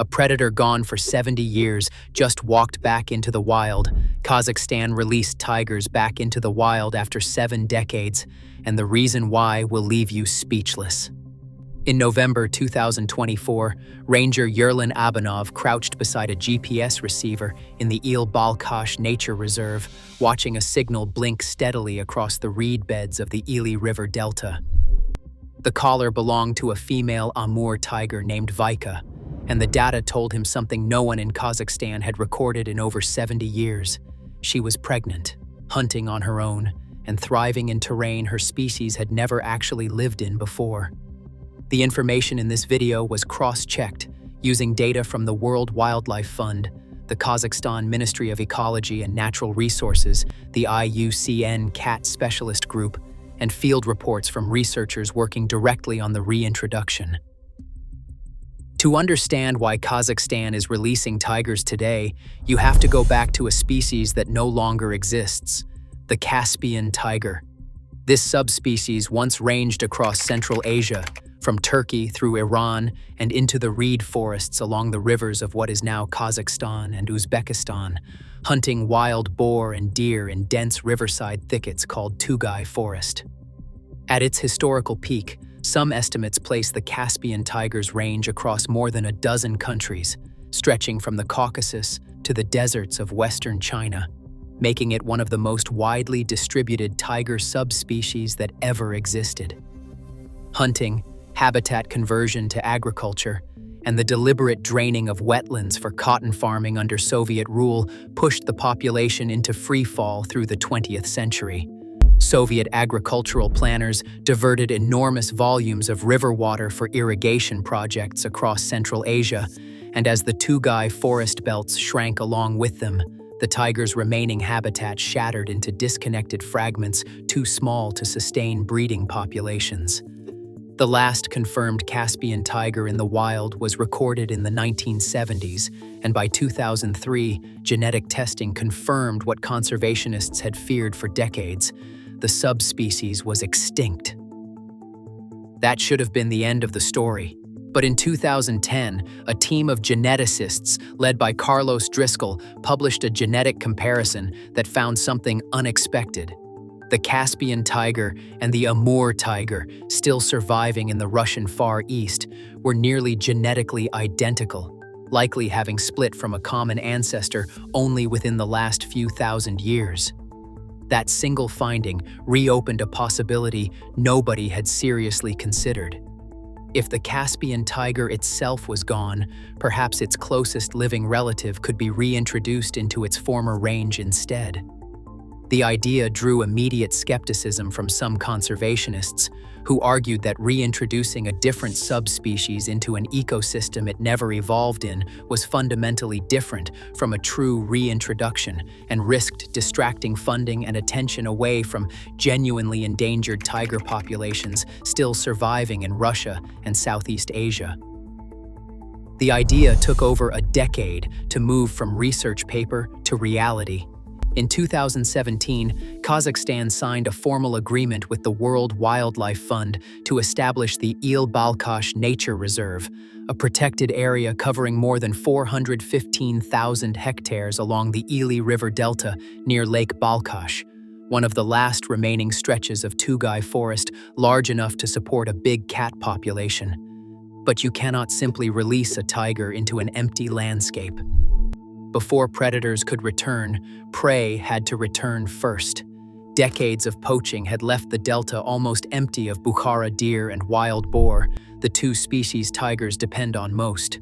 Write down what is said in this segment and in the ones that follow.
A predator gone for 70 years just walked back into the wild. Kazakhstan released tigers back into the wild after 7 decades, and the reason why will leave you speechless. In November 2024, Ranger Yerlin Abanov crouched beside a GPS receiver in the Il Balkhash Nature Reserve, watching a signal blink steadily across the reed beds of the Ili River Delta. The collar belonged to a female Amur tiger named Vika, and the data told him something no one in Kazakhstan had recorded in over 70 years. She was pregnant, hunting on her own, and thriving in terrain her species had never actually lived in before. The information in this video was cross-checked using data from the World Wildlife Fund, the Kazakhstan Ministry of Ecology and Natural Resources, the IUCN Cat Specialist Group, and field reports from researchers working directly on the reintroduction. To understand why Kazakhstan is releasing tigers today, you have to go back to a species that no longer exists, the Caspian tiger. This subspecies once ranged across Central Asia, from Turkey through Iran and into the reed forests along the rivers of what is now Kazakhstan and Uzbekistan, hunting wild boar and deer in dense riverside thickets called Tugay Forest. At its historical peak, some estimates place the Caspian tiger's range across more than a dozen countries, stretching from the Caucasus to the deserts of western China, making it one of the most widely distributed tiger subspecies that ever existed. Hunting, habitat conversion to agriculture, and the deliberate draining of wetlands for cotton farming under Soviet rule pushed the population into free fall through the 20th century. Soviet agricultural planners diverted enormous volumes of river water for irrigation projects across Central Asia, and as the Tugay forest belts shrank along with them, the tiger's remaining habitat shattered into disconnected fragments too small to sustain breeding populations. The last confirmed Caspian tiger in the wild was recorded in the 1970s, and by 2003, genetic testing confirmed what conservationists had feared for decades: the subspecies was extinct. That should have been the end of the story. But in 2010, a team of geneticists led by Carlos Driscoll published a genetic comparison that found something unexpected. The Caspian tiger and the Amur tiger, still surviving in the Russian Far East, were nearly genetically identical, likely having split from a common ancestor only within the last few thousand years. That single finding reopened a possibility nobody had seriously considered. If the Caspian tiger itself was gone, perhaps its closest living relative could be reintroduced into its former range instead. The idea drew immediate skepticism from some conservationists, who argued that reintroducing a different subspecies into an ecosystem it never evolved in was fundamentally different from a true reintroduction and risked distracting funding and attention away from genuinely endangered tiger populations still surviving in Russia and Southeast Asia. The idea took over a decade to move from research paper to reality. In 2017, Kazakhstan signed a formal agreement with the World Wildlife Fund to establish the Il Balkhash Nature Reserve, a protected area covering more than 415,000 hectares along the Ili River Delta near Lake Balkhash, one of the last remaining stretches of Tugay forest large enough to support a big cat population. But you cannot simply release a tiger into an empty landscape. Before predators could return, prey had to return first. Decades of poaching had left the delta almost empty of Bukhara deer and wild boar, the two species tigers depend on most.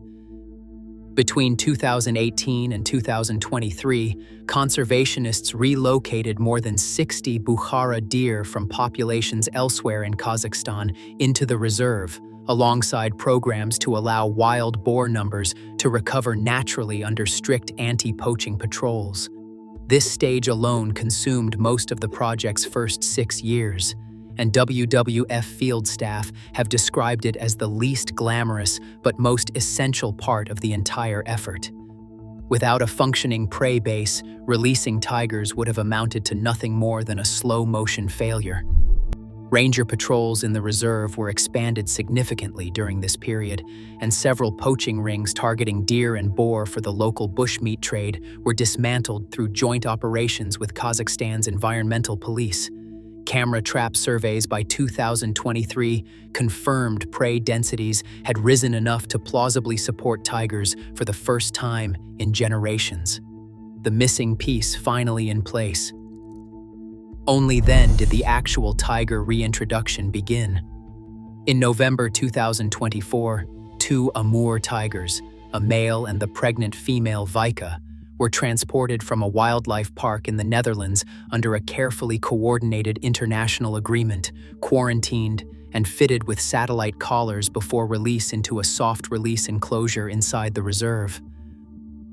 Between 2018 and 2023, conservationists relocated more than 60 Bukhara deer from populations elsewhere in Kazakhstan into the reserve, alongside programs to allow wild boar numbers to recover naturally under strict anti-poaching patrols. This stage alone consumed most of the project's first 6 years, and WWF field staff have described it as the least glamorous but most essential part of the entire effort. Without a functioning prey base, releasing tigers would have amounted to nothing more than a slow-motion failure. Ranger patrols in the reserve were expanded significantly during this period, and several poaching rings targeting deer and boar for the local bushmeat trade were dismantled through joint operations with Kazakhstan's environmental police. Camera trap surveys by 2023 confirmed prey densities had risen enough to plausibly support tigers for the first time in generations. The missing piece finally in place. Only then did the actual tiger reintroduction begin. In November 2024, two Amur tigers, a male and the pregnant female Vika, were transported from a wildlife park in the Netherlands under a carefully coordinated international agreement, quarantined and fitted with satellite collars before release into a soft-release enclosure inside the reserve.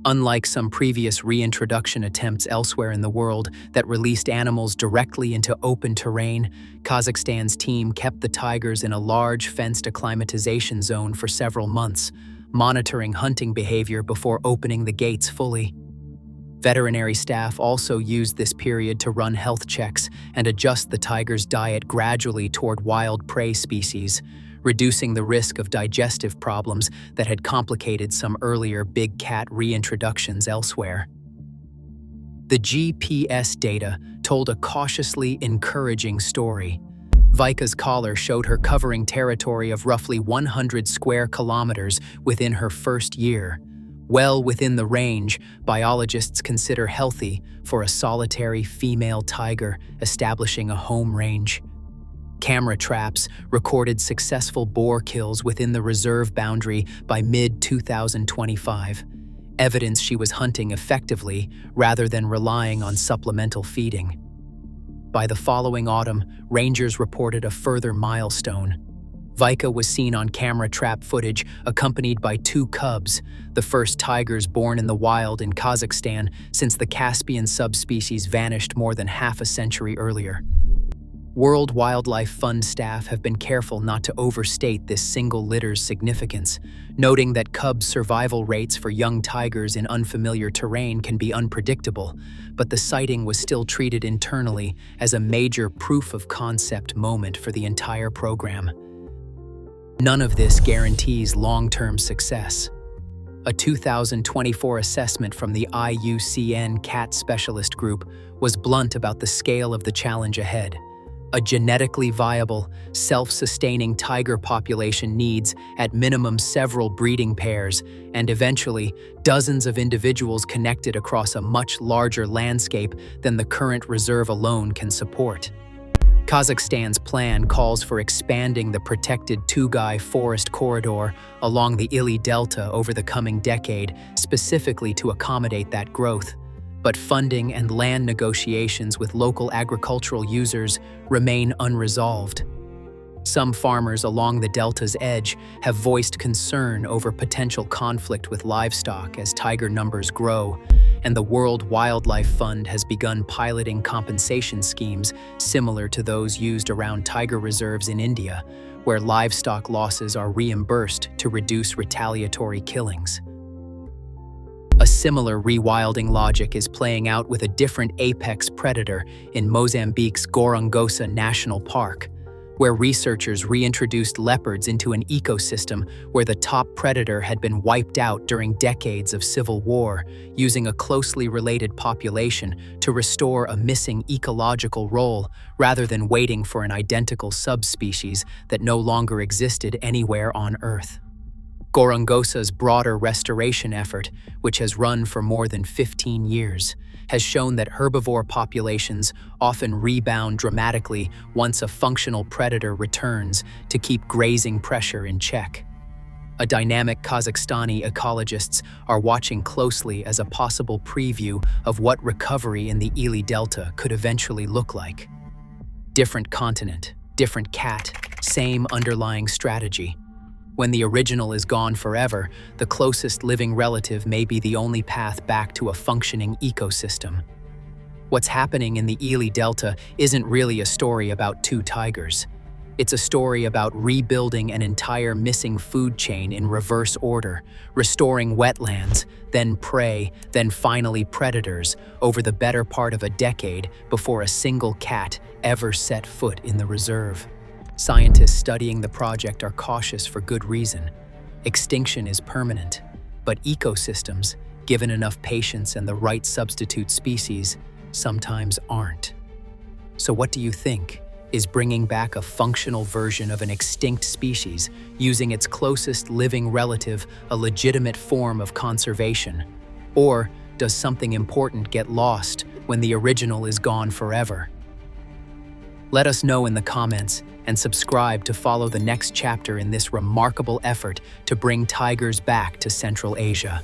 Unlike some previous reintroduction attempts elsewhere in the world that released animals directly into open terrain, Kazakhstan's team kept the tigers in a large fenced acclimatization zone for several months, monitoring hunting behavior before opening the gates fully. Veterinary staff also used this period to run health checks and adjust the tiger's diet gradually toward wild prey species, reducing the risk of digestive problems that had complicated some earlier big cat reintroductions elsewhere. The GPS data told a cautiously encouraging story. Vika's collar showed her covering territory of roughly 100 square kilometers within her first year, well within the range biologists consider healthy for a solitary female tiger establishing a home range. Camera traps recorded successful boar kills within the reserve boundary by mid-2025, evidence she was hunting effectively rather than relying on supplemental feeding. By the following autumn, rangers reported a further milestone. Vika was seen on camera trap footage accompanied by two cubs, the first tigers born in the wild in Kazakhstan since the Caspian subspecies vanished more than half a century earlier. World Wildlife Fund staff have been careful not to overstate this single litter's significance, noting that cub survival rates for young tigers in unfamiliar terrain can be unpredictable, but the sighting was still treated internally as a major proof-of-concept moment for the entire program. None of this guarantees long-term success. A 2024 assessment from the IUCN Cat Specialist Group was blunt about the scale of the challenge ahead. A genetically viable, self-sustaining tiger population needs, at minimum, several breeding pairs, and eventually, dozens of individuals connected across a much larger landscape than the current reserve alone can support. Kazakhstan's plan calls for expanding the protected Tugai forest corridor along the Ili Delta over the coming decade, specifically to accommodate that growth. But funding and land negotiations with local agricultural users remain unresolved. Some farmers along the delta's edge have voiced concern over potential conflict with livestock as tiger numbers grow, and the World Wildlife Fund has begun piloting compensation schemes similar to those used around tiger reserves in India, where livestock losses are reimbursed to reduce retaliatory killings. A similar rewilding logic is playing out with a different apex predator in Mozambique's Gorongosa National Park, where researchers reintroduced leopards into an ecosystem where the top predator had been wiped out during decades of civil war, using a closely related population to restore a missing ecological role rather than waiting for an identical subspecies that no longer existed anywhere on Earth. Gorongosa's broader restoration effort, which has run for more than 15 years, has shown that herbivore populations often rebound dramatically once a functional predator returns to keep grazing pressure in check. A dynamic Kazakhstani ecologists are watching closely as a possible preview of what recovery in the Ili Delta could eventually look like. Different continent, different cat, same underlying strategy. When the original is gone forever, the closest living relative may be the only path back to a functioning ecosystem. What's happening in the Ili Delta isn't really a story about two tigers. It's a story about rebuilding an entire missing food chain in reverse order, restoring wetlands, then prey, then finally predators, over the better part of a decade before a single cat ever set foot in the reserve. Scientists studying the project are cautious for good reason. Extinction is permanent, but ecosystems, given enough patience and the right substitute species, sometimes aren't. So what do you think? Is bringing back a functional version of an extinct species, using its closest living relative, a legitimate form of conservation? Or does something important get lost when the original is gone forever? Let us know in the comments and subscribe to follow the next chapter in this remarkable effort to bring tigers back to Central Asia.